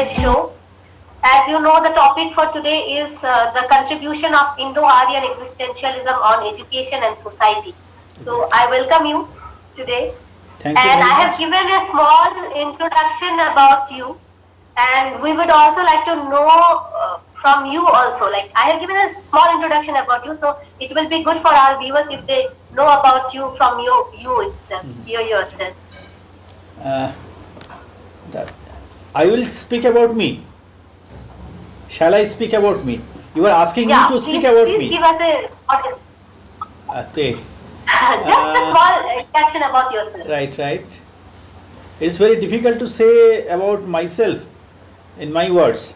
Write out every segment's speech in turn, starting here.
today's show. As you know, the topic for today is the contribution of IndoAryan Existentialism on education and society. So I welcome you today. Thank you. And I have given a small introduction about you. And we would also like to know from you also. Like, I have given a small introduction about you, so it will be good for our viewers if they know about you from you itself, you yourself. I will speak about me. Shall I speak about me? You are asking me to speak about me. Please give us a Okay. just a small introduction about yourself. Right. It's very difficult to say about myself in my words.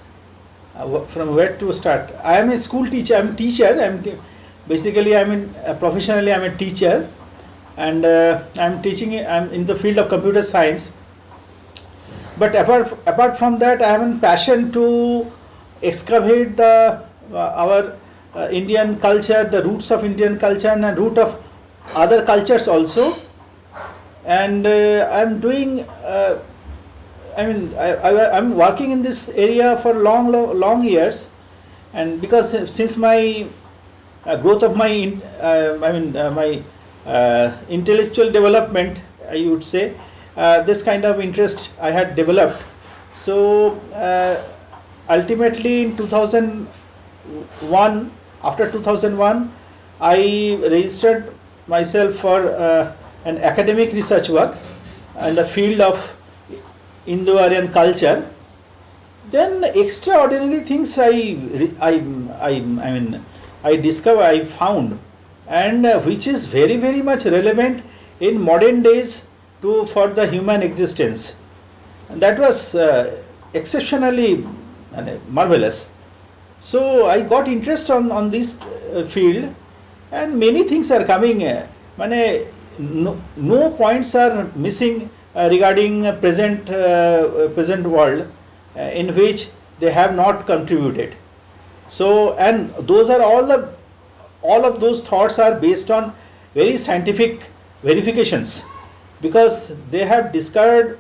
From where to start? I am a school teacher. I'm a teacher. Professionally I'm a teacher, and I'm teaching. I'm in the field of computer science. But apart from that, I have a passion to excavate our Indian culture, the roots of Indian culture and the root of other cultures also. And I'm doing. I'm working in this area for long years, and because since my growth of my intellectual development, I would say, this kind of interest I had developed. So ultimately in 2001, after 2001, I registered myself for an academic research work in the field of Indo-Aryan culture. Then extraordinary things I found, and which is very much relevant in modern days for the human existence. And that was exceptionally marvelous. So I got interest on this field, and many things are coming. No points are missing regarding present world in which they have not contributed. So, and those are all of those thoughts are based on very scientific verifications, because they have discovered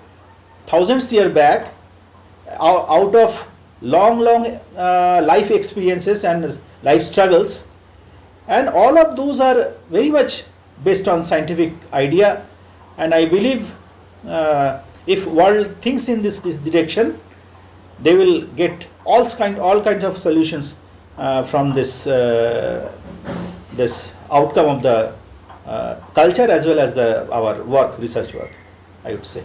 thousands years back out of long life experiences and life struggles, and all of those are very much based on scientific idea. And I believe if world thinks in this direction, they will get all kinds of solutions from this outcome of the culture as well as our research work, I would say.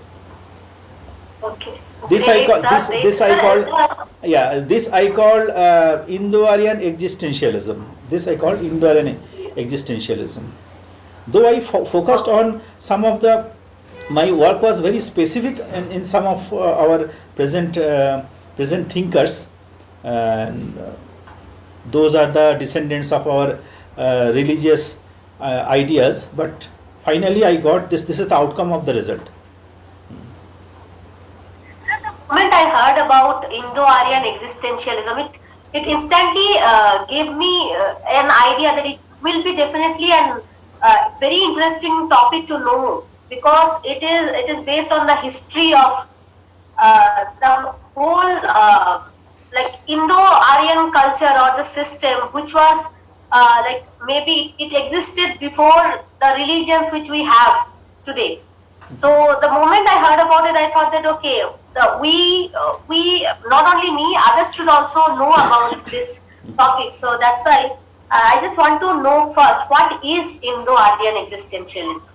Okay. This I call Indo-Aryan Existentialism. This I call Indo-Aryan Existentialism. Though I focused on some of my work was very specific in some of our present thinkers, and those are the descendants of our religious ideas. But finally, I got this. This is the outcome of the result. Sir, the moment I heard about Indo-Aryan existentialism, it instantly gave me an idea that it will be definitely an very interesting topic to know, because it is based on the history of the whole like Indo-Aryan culture or the system, which was like maybe it existed before the religions which we have today. So the moment I heard about it, I thought that okay, we not only me, others should also know about this topic. So that's why I just want to know first, what is Indo-Aryan existentialism?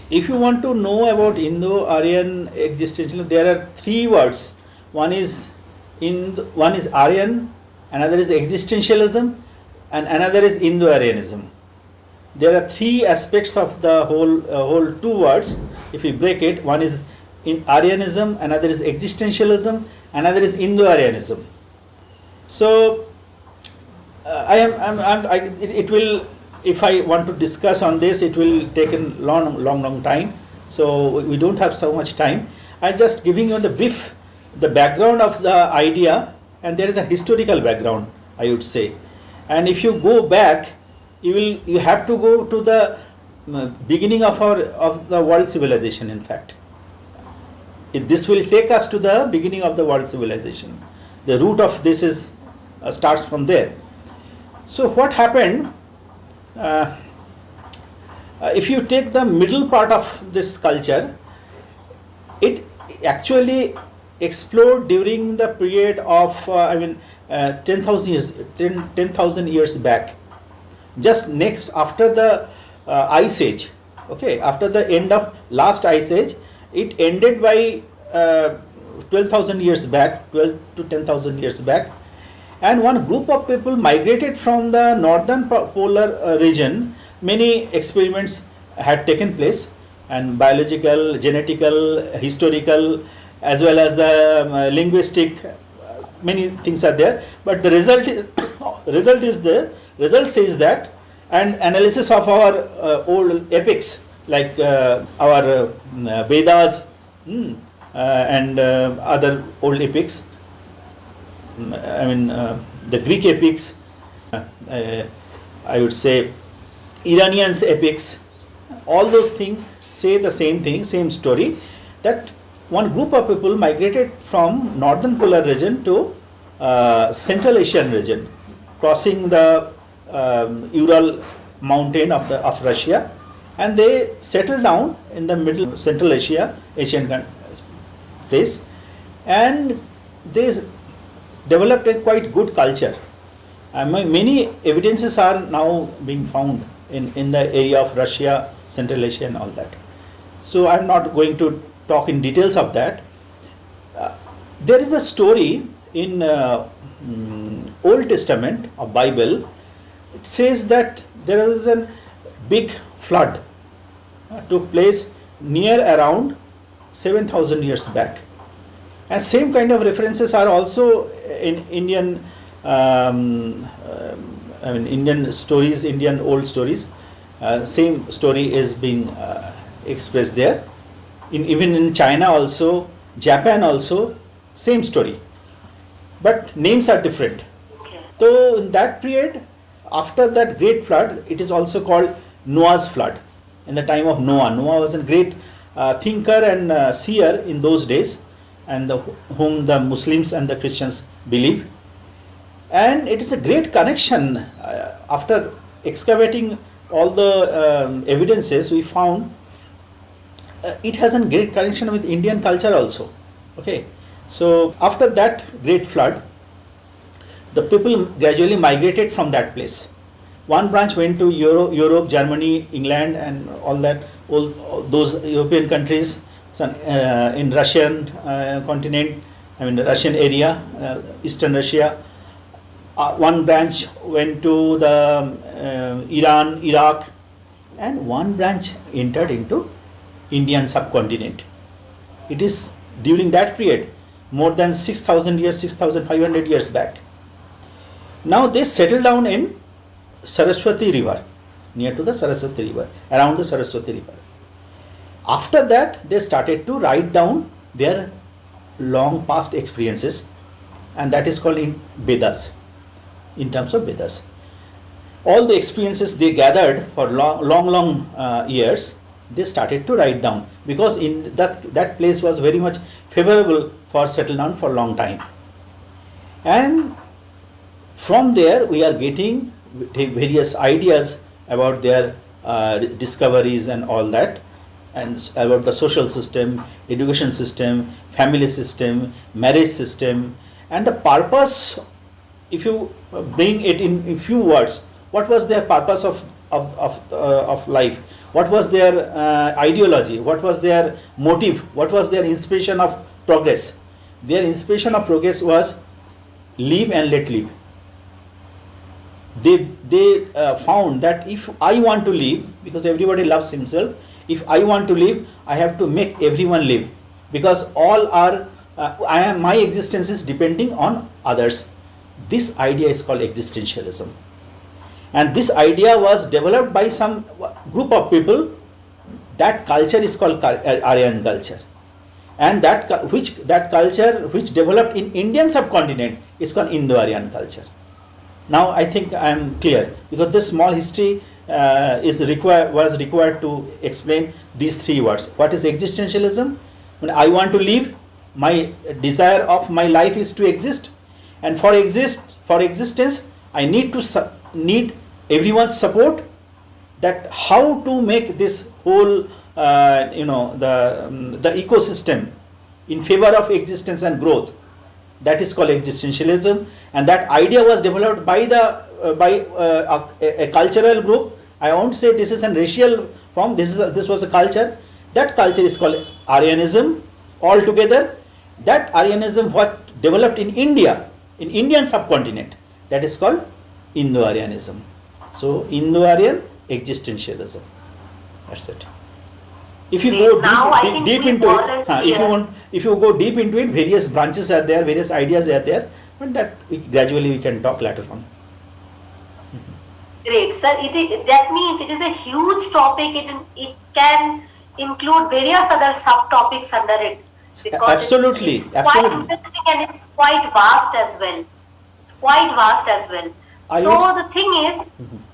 If you want to know about Indo-Aryan existentialism, there are three words. One is Aryan, another is existentialism, and another is Indo-Aryanism. There are three aspects of the whole two words. If we break it, one is in Aryanism, another is existentialism, another is Indo-Aryanism. So it will, if I want to discuss on this, it will take a long time. So we don't have so much time. I'm just giving you the background of the idea, and there is a historical background, I would say. And if you go back, you have to go to the beginning of the world civilization, in fact. this will take us to the beginning of the world civilization. The root of this is starts from there. So what happened? If you take the middle part of this culture, it actually exploded during the period of 10,000 years, 10,000 years back. Just next after the ice age, okay, after the end of last ice age, it ended by 12,000 years back, 12 to 10,000 years back, and one group of people migrated from the northern polar region. Many experiments had taken place, and biological, genetical, historical, as well as the linguistic, many things are there. But the result says that, and analysis of our old epics like our Vedas and other old epics, the Greek epics, I would say Iranians epics, all those things say the same thing, same story, that one group of people migrated from northern polar region to Central Asian region, crossing the Ural mountain of Russia, and they settled down in the middle Central Asian place, and they developed a quite good culture. Many evidences are now being found in the area of Russia, Central Asia and all that. So I am not going to talk in details of that. There is a story in Old Testament of Bible. It says that there was a big flood took place near around 7,000 years back, and same kind of references are also in Indian Indian stories, Indian old stories. Same story is being expressed there. Even in China also, Japan also, same story, but names are different. Okay. So in that period, after that great flood, it is also called Noah's flood. In the time of Noah, Noah was a great thinker and seer in those days, and whom the Muslims and the Christians believe. And it is a great connection. After excavating all the evidences, we found it has a great connection with Indian culture also. Okay, so after that great flood, the people gradually migrated from that place. One branch went to Europe, Germany, England, and all that, all those European countries. In Russian continent, Russian area, Eastern Russia. One branch went to the Iran, Iraq, and one branch entered into Indian subcontinent. It is during that period, more than 6,000 years, 6,500 years back. Now they settled down in Saraswati river, near to the Saraswati river, around the Saraswati river. After that, they started to write down their long past experiences, and that is called in Vedas, in terms of Vedas. All the experiences they gathered for long years, they started to write down, because in that place was very much favorable for settle down for long time. And from there we are getting various ideas about their discoveries and all that, and about the social system, education system, family system, marriage system, and the purpose. If you bring it in few words, what was their purpose of life? What was their ideology? What was their motive? What was their inspiration of progress? Their inspiration of progress was live and let live. They found that if I want to live, because everybody loves himself, if I want to live, I have to make everyone live, because all are my existence is depending on others. This idea is called existentialism, and this idea was developed by some group of people. That culture is called Aryan culture, and that culture which developed in Indian subcontinent is called Indo-Aryan culture. Now I think I am clear, because this small history was required to explain these three words. What is existentialism? When I want to live, my desire of my life is to exist, and for existence, I need to need everyone's support. That how to make this whole the ecosystem in favor of existence and growth. That is called existentialism, and that idea was developed by a cultural group. I won't say this is a racial form. This was a culture. That culture is called Aryanism altogether. That Aryanism what developed in India, in Indian subcontinent, that is called IndoAryanism. So Indo-Aryan existentialism. That's it. If you go deep into it, if you go deep into it, various branches are there, various ideas are there, but that gradually we can talk later on. Great, sir. That means it is a huge topic. It can include various other subtopics under it, because absolutely, it's quite interesting and it's quite vast as well. It's quite vast as well. So the thing is,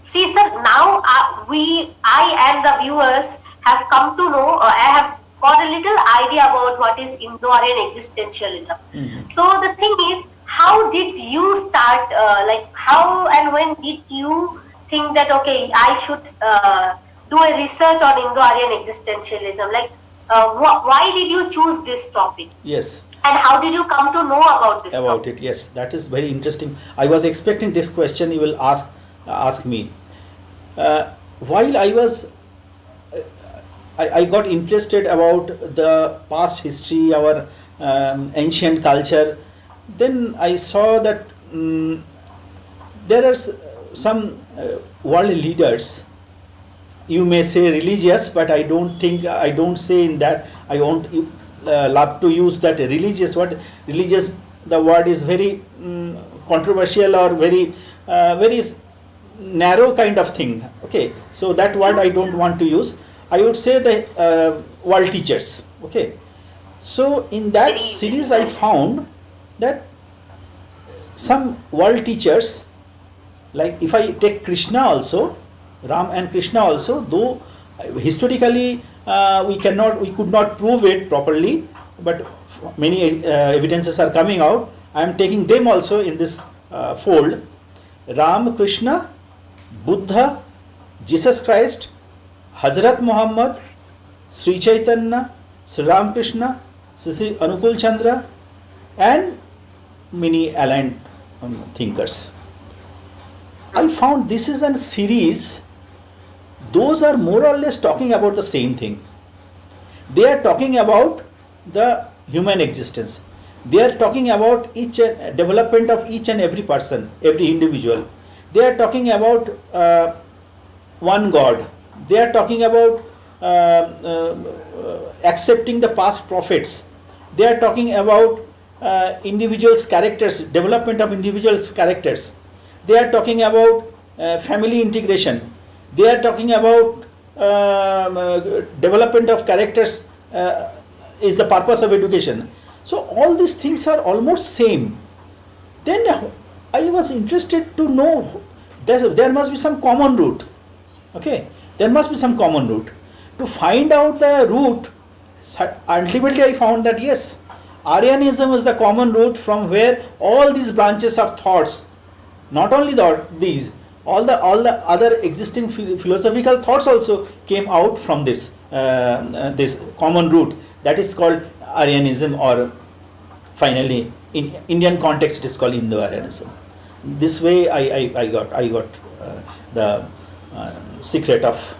see, sir, now I and the viewers have come to know, I have got a little idea about what is Indo-Aryan existentialism. So the thing is, how did you start, how and when did you think that, okay, I should do a research on Indo-Aryan existentialism? Why did you choose this topic? Yes. And how did you come to know about this about topic? it? Yes, that is very interesting. I was expecting this question you will ask me. While I was, I got interested about the past history, our ancient culture. Then I saw that there are some world leaders. You may say religious, but I don't say in that. I won't love to use that religious word. Religious, the word is very controversial or very narrow kind of thing. Okay, so that word I don't want to use. I would say the world teachers. Okay, so in that series I found that some world teachers, like if I take Krishna also, Ram and Krishna also, though historically we could not prove it properly, but many evidences are coming out. I am taking them also in this fold. Ram, Krishna, Buddha, Jesus Christ, Hazrat Muhammad, Sri Chaitanya, Sri Ram Krishna, Sri Anukul Chandra, and many aligned thinkers. I found this is a series. Those are more or less talking about the same thing. They are talking about the human existence. They are talking about development of each and every person, every individual. They are talking about one God. They are talking about accepting the past prophets. They are talking about individuals' characters, development of individuals' characters. They are talking about family integration. They are talking about development of characters is the purpose of education. So all these things are almost same. Then I was interested to know there must be some common root. Okay, there must be some common root. To find out the root, ultimately I found that yes, Aryanism is the common root from where all these branches of thoughts, not only these, all the other existing philosophical thoughts also came out from this this common root, that is called Aryanism, or finally in Indian context it is called Indo-Aryanism. This way I got the secret of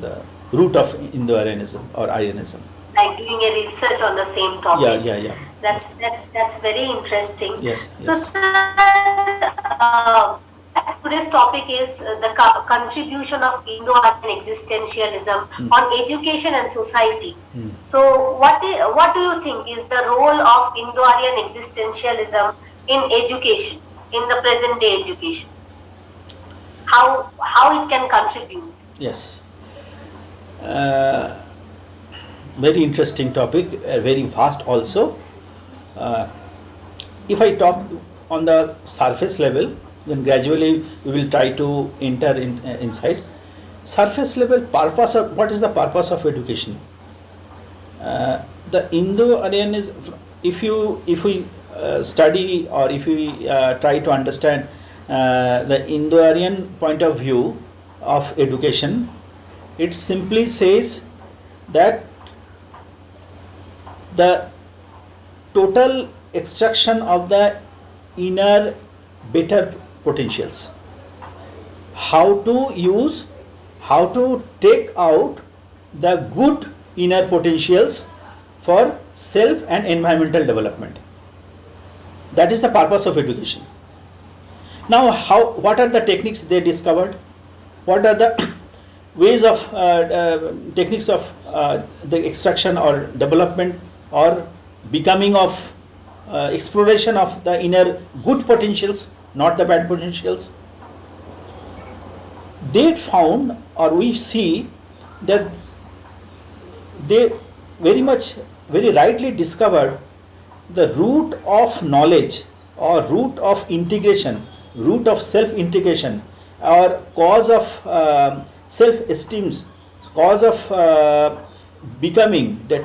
the root of Indo-Aryanism or Aryanism. Like doing a research on the same topic. Yeah. That's very interesting. Yes. So, sir, today's topic is the contribution of Indo-Aryan existentialism on education and society. So, what do you think is the role of Indo-Aryan existentialism in education, in the present day education? How it can contribute? Yes. Very interesting topic, very vast also. If I talk on the surface level, then gradually we will try to enter inside. Surface level purpose of what is the purpose of education? The Indo-Aryan is, if we study, or if we try to understand the Indo-Aryan point of view of education, it simply says that the total extraction of the inner better potentials, how to take out the good inner potentials for self and environmental development. That is the purpose of education. Now, what are the techniques they discovered? What are the ways of techniques of the extraction or development or becoming of exploration of the inner good potentials, not the bad potentials? They found, or we see, that they very rightly discovered the root of knowledge, or root of integration, root of self-integration, or cause of self-esteem, cause of becoming, the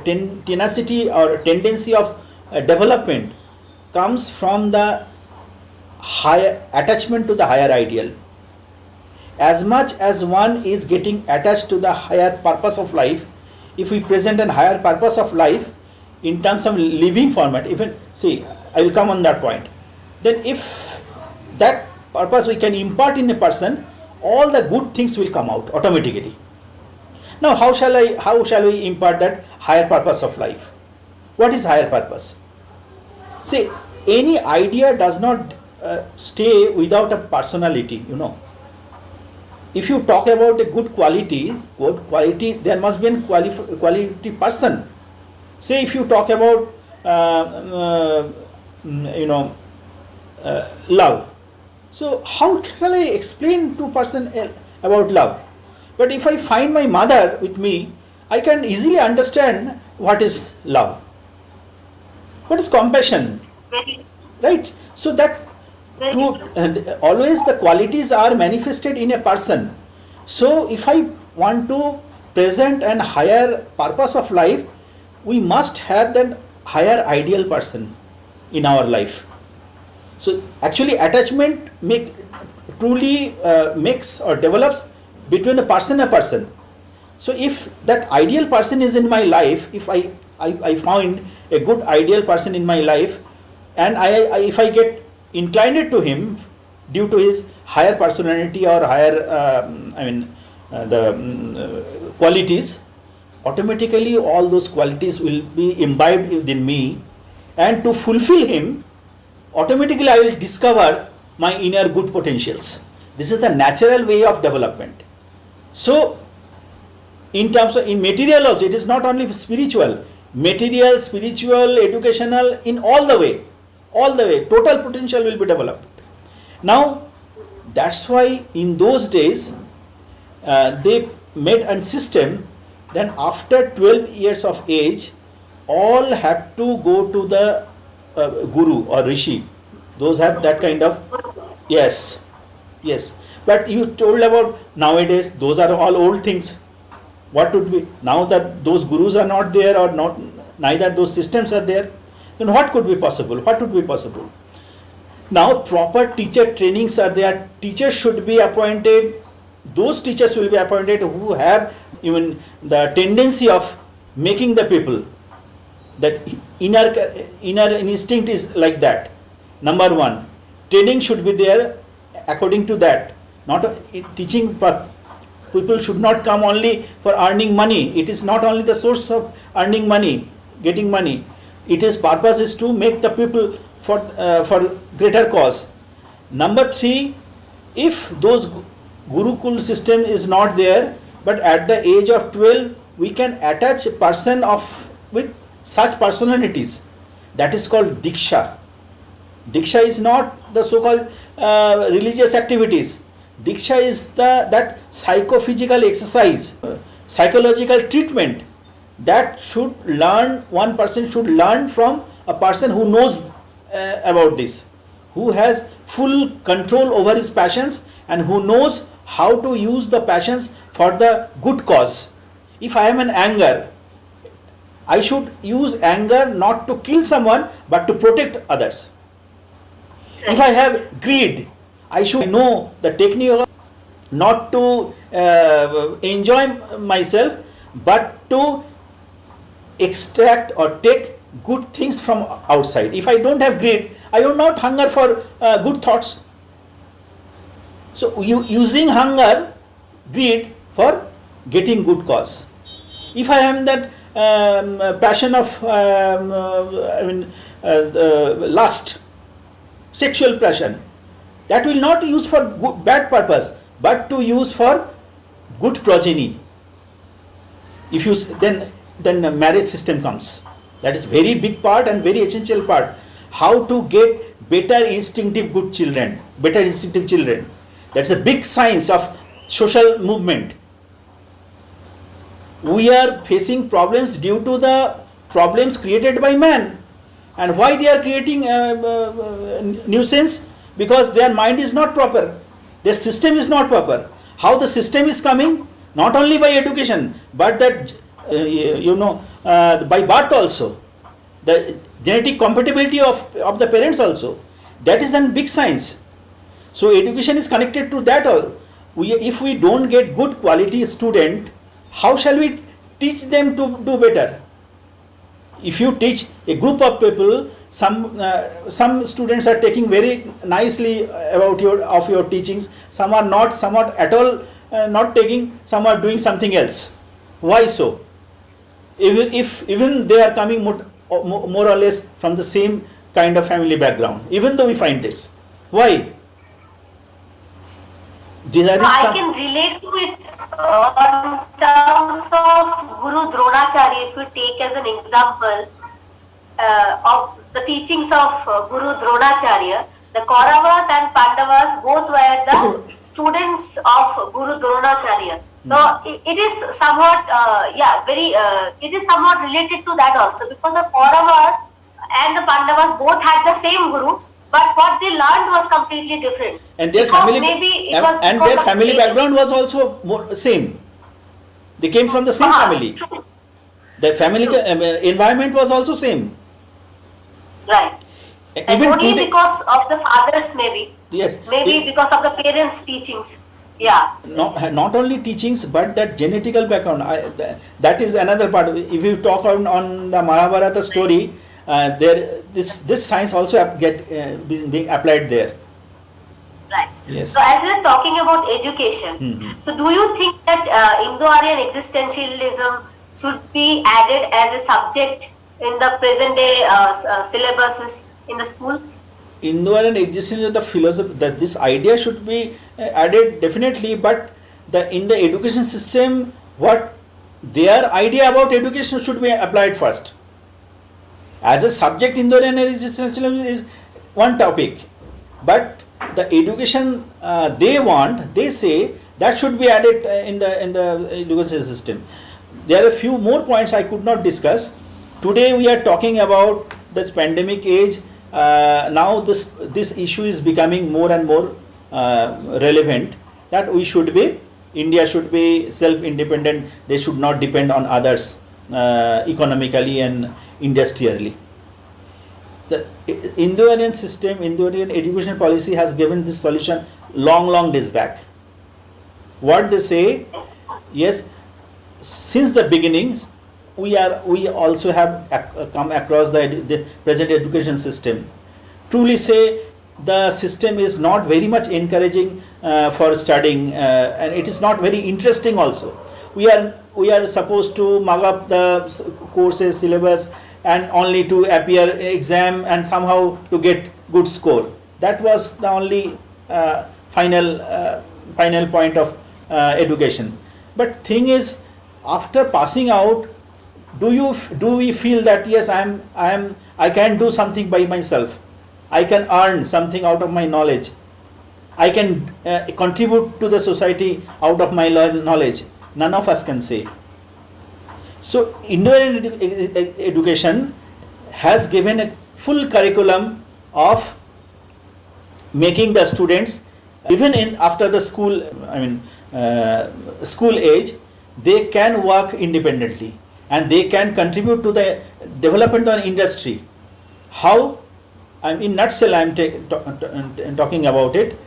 tenacity or tendency of development comes from the higher attachment to the higher ideal. As much as one is getting attached to the higher purpose of life, if we present a higher purpose of life in terms of living format, even, see, I will come on that point, then if that purpose we can impart in a person, all the good things will come out automatically. Now, how shall we impart that higher purpose of life? What is higher purpose? See, any idea does not stay without a personality, If you talk about a good quality, there must be a quality person. Say, if you talk about love, so how shall I explain to a person about love? But if I find my mother with me, I can easily understand what is love, what is compassion, right? So that always the qualities are manifested in a person. So if I want to present an higher purpose of life, we must have that higher ideal person in our life. So actually attachment truly makes or develops between a person and a person. So if that ideal person is in my life, if I find a good ideal person in my life, and if I get inclined to him due to his higher personality or higher qualities, automatically all those qualities will be imbibed within me, and to fulfill him, automatically I will discover my inner good potentials. This is the natural way of development. So in terms of, in material also, it is not only spiritual, material, spiritual, educational, in all the way, total potential will be developed. Now, that's why in those days they made a system. Then after 12 years of age, all have to go to the guru or rishi. Those have that kind of, yes. But you told about nowadays, those are all old things. What would be, now that those gurus are not there, or not, neither those systems are there, then what could be possible? What would be possible? Now proper teacher trainings are there. Teachers should be appointed. Those teachers will be appointed who have even the tendency of making the people, that inner instinct is like that. Number one, training should be there according to that. Not teaching, but people should not come only for earning money. It is not only the source of earning money, getting money. Its purpose is to make the people for greater cause. Number three, if those Gurukul system is not there, but at the age of 12 we can attach a person with such personalities. That is called Diksha. Diksha is not the so-called religious activities. Diksha is that psychophysical exercise, psychological treatment that one person should learn from a person who knows about this, who has full control over his passions and who knows how to use the passions for the good cause. If I am in anger, I should use anger not to kill someone but to protect others. If I have greed, I should know the technique of not to enjoy myself but to extract or take good things from outside. If I don't have greed, I will not hunger for good thoughts. So using hunger, greed for getting good cause. If I am that passion of lust, sexual passion, that will not use for good, bad purpose, but to use for good progeny. If you then a marriage system comes. That is very big part and very essential part. How to get better instinctive good children, better instinctive children. That's a big science of social movement. We are facing problems due to the problems created by man. And why they are creating nuisance? Because their mind is not proper. Their system is not proper. How the system is coming? Not only by education, but that by birth also. The genetic compatibility of the parents also. That is a big science. So education is connected to that all. If we don't get good quality student, how shall we teach them to do better? If you teach a group of people, some students are taking very nicely about your teachings. Some are not, some are at all not taking. Some are doing something else. Why so? Even they are coming more or less from the same kind of family background. Even though we find this, why? So I can relate to it on terms of Guru Dronacharya. If you take as an example of the teachings of Guru Dronacharya, the Kauravas and Pandavas both were the students of Guru Dronacharya. So it is somewhat, it is somewhat related to that also, because the Kauravas and the Pandavas both had the same Guru, but what they learned was completely different. And their because family, maybe it was and their family background was also same. They came from the same family. True. The family environment was also same. Right. And Even only today, because of the fathers, maybe. yes. Maybe because of the parents' teachings. Yeah. Not only teachings, but that genetical background. That is another part. If you talk on the Mahabharata story, this science also being applied there. Right. Yes. So as we are talking about education, so do you think that Indo-Aryan existentialism should be added as a subject in the present day syllabuses in the schools? Indo-Aryan existentialism, the philosophy, that this idea should be added definitely, but in the education system, what their idea about education should be applied first. As a subject, Indo-Aryan existentialism is one topic, but the education they say that should be added in the education system. There are a few more points I could not discuss. Today we are talking about this pandemic age. Now this issue is becoming more and more relevant, that India should be self-independent. They should not depend on others economically and industrially. The Indo-Aryan system, Indo-Aryan education policy has given this solution long days back. What they say, yes, since the beginning, we also have come across the present education system. Truly say, the system is not very much encouraging for studying, and it is not very interesting also. We are supposed to mug up the courses, syllabus, and only to appear exam and somehow to get good score. That was the only final point of education. But thing is, after passing out, do we feel that yes, I can do something by myself, I can earn something out of my knowledge, I can contribute to the society out of my knowledge? None of us can say. So Indo-Aryan education has given a full curriculum of making the students, even after the school age, they can work independently. and they can contribute to the development of industry. How? In nutshell, I'm talking about it.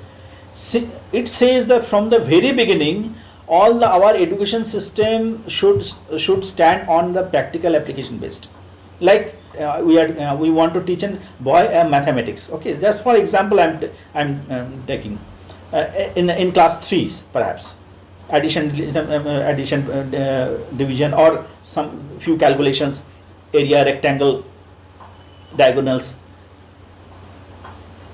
It says that from the very beginning, our education system should stand on the practical application based. Like we want to teach a boy mathematics. Okay, just for example, I'm taking in class 3 perhaps addition, division, or some few calculations, area, rectangle, diagonals.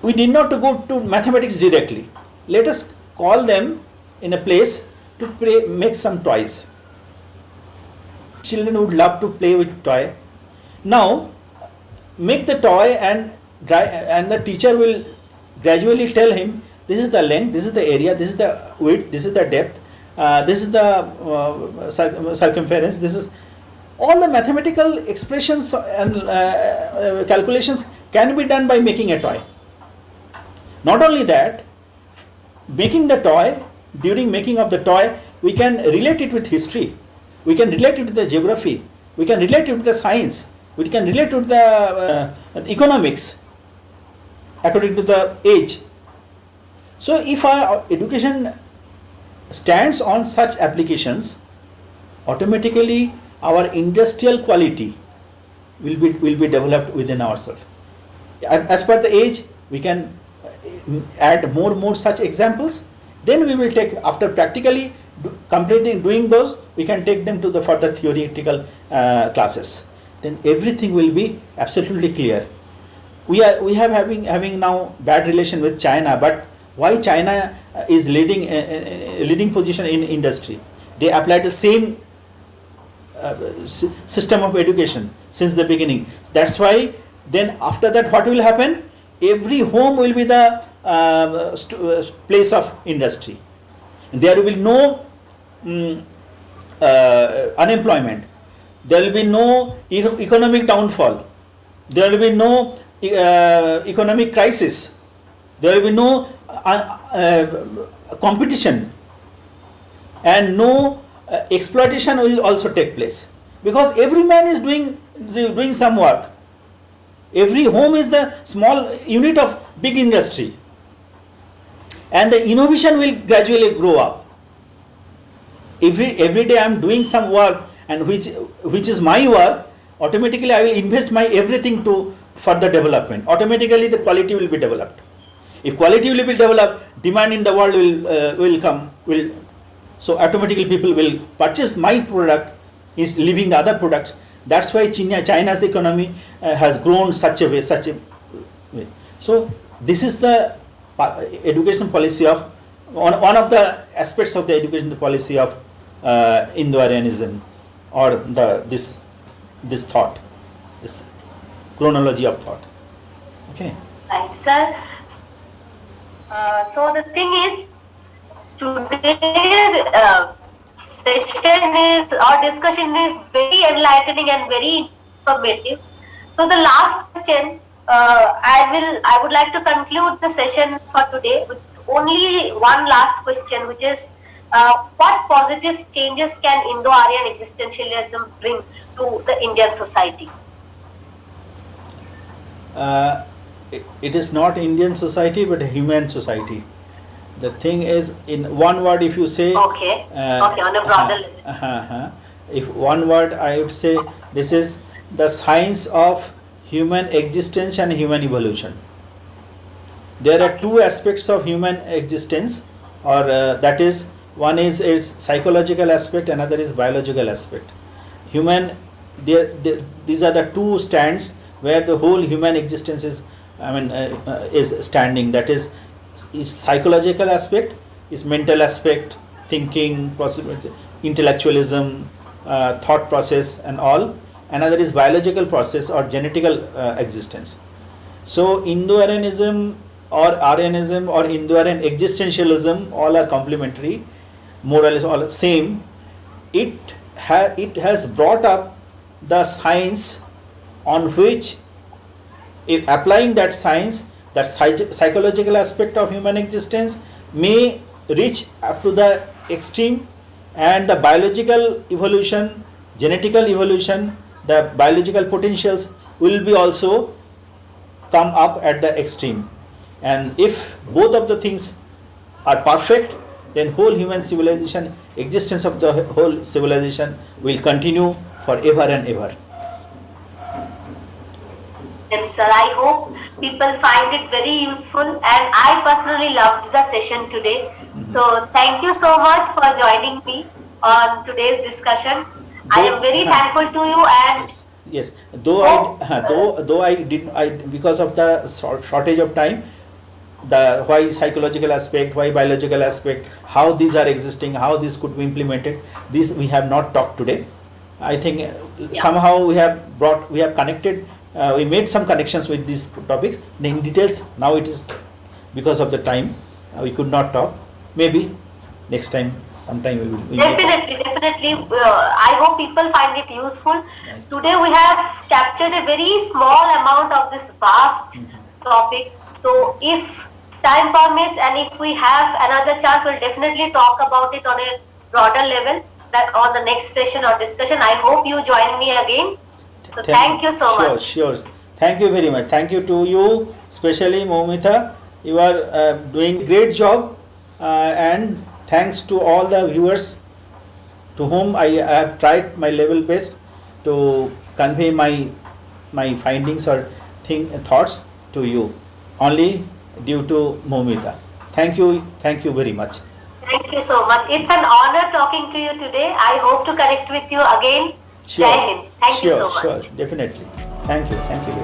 We need not to go to mathematics directly. Let us call them in a place to make some toys. Children would love to play with toy. Now make the toy, and the teacher will gradually tell him, this is the length, this is the area, this is the width, this is the depth, this is the circumference, this is all the mathematical expressions and calculations can be done by making a toy. Not only that, making the toy, during making of the toy, we can relate it with history, we can relate it with the geography, we can relate it with the science, we can relate it with the economics according to the age. So if our education stands on such applications, automatically our industrial quality will be developed within ourselves. As per the age, we can add more such examples. Then we will take, after practically completing doing those, we can take them to the further theoretical classes. Then everything will be absolutely clear. We have having now bad relation with China, but why China is leading position in industry? They applied the same system of education since the beginning. That's why then after that what will happen? Every home will be the place of industry. There will be no unemployment. There will be no economic downfall. There will be no economic crisis. There will be no competition, and no exploitation will also take place, because every man is doing some work. Every home is the small unit of big industry, and the innovation will gradually grow up. Every day I am doing some work, and which is my work. Automatically I will invest my everything to further development. Automatically the quality will be developed. If quality will be developed, demand in the world will come. So automatically people will purchase my product, is leaving the other products. That's why China's economy has grown such a way. So this is the education policy of one of the aspects of the education policy of Indo-Aryanism, or this thought, this chronology of thought. Okay. Right, sir. So the thing is, today's session or discussion is very enlightening and very informative. So the last question, I would like to conclude the session for today with only one last question, which is, what positive changes can Indo-Aryan existentialism bring to the Indian society? It is not Indian society, but a human society. The thing is, in one word, if you say... Okay, on a broader level. If one word, I would say, this is the science of human existence and human evolution. There are two aspects of human existence, or that is, one is its psychological aspect, another is biological aspect. These are the two stands where the whole human existence is standing. That is psychological aspect, is mental aspect, thinking, intellectualism, thought process and all. Another is biological process or genetical existence. So Indo-Aryanism or Aryanism or Indo-Aryan existentialism, all are complementary, more or less all same. It has brought up the science on which, if applying that science, that psychological aspect of human existence may reach up to the extreme, and the biological evolution genetical evolution, the biological potentials will be also come up at the extreme. And if both of the things are perfect, then whole human civilization, existence of the whole civilization will continue forever and ever. Yes, sir. I hope people find it very useful, and I personally loved the session today. So thank you so much for joining me on today's discussion. I am very thankful to you, and Yes, though I did, I, because of the shortage of time, the why psychological aspect, why biological aspect, how these are existing, how this could be implemented, this we have not talked today. I think somehow we have connected, we made some connections with these topics. In details, now it is because of the time we could not talk. Maybe next time, sometime we will. definitely. I hope people find it useful. Today we have captured a very small amount of this vast topic. So if time permits and if we have another chance, we'll definitely talk about it on a broader level, that on the next session or discussion. I hope you join me again. So thank you so much. Sure. Thank you very much. Thank you to you, especially Moumita. You are doing great job, and thanks to all the viewers to whom I have tried my level best to convey my findings or thoughts to you. Only due to Moumita. Thank you very much. Thank you so much. It's an honor talking to you today. I hope to connect with you again. Sure. Jai Hind. Thank you so much. Sure, definitely. Thank you very much.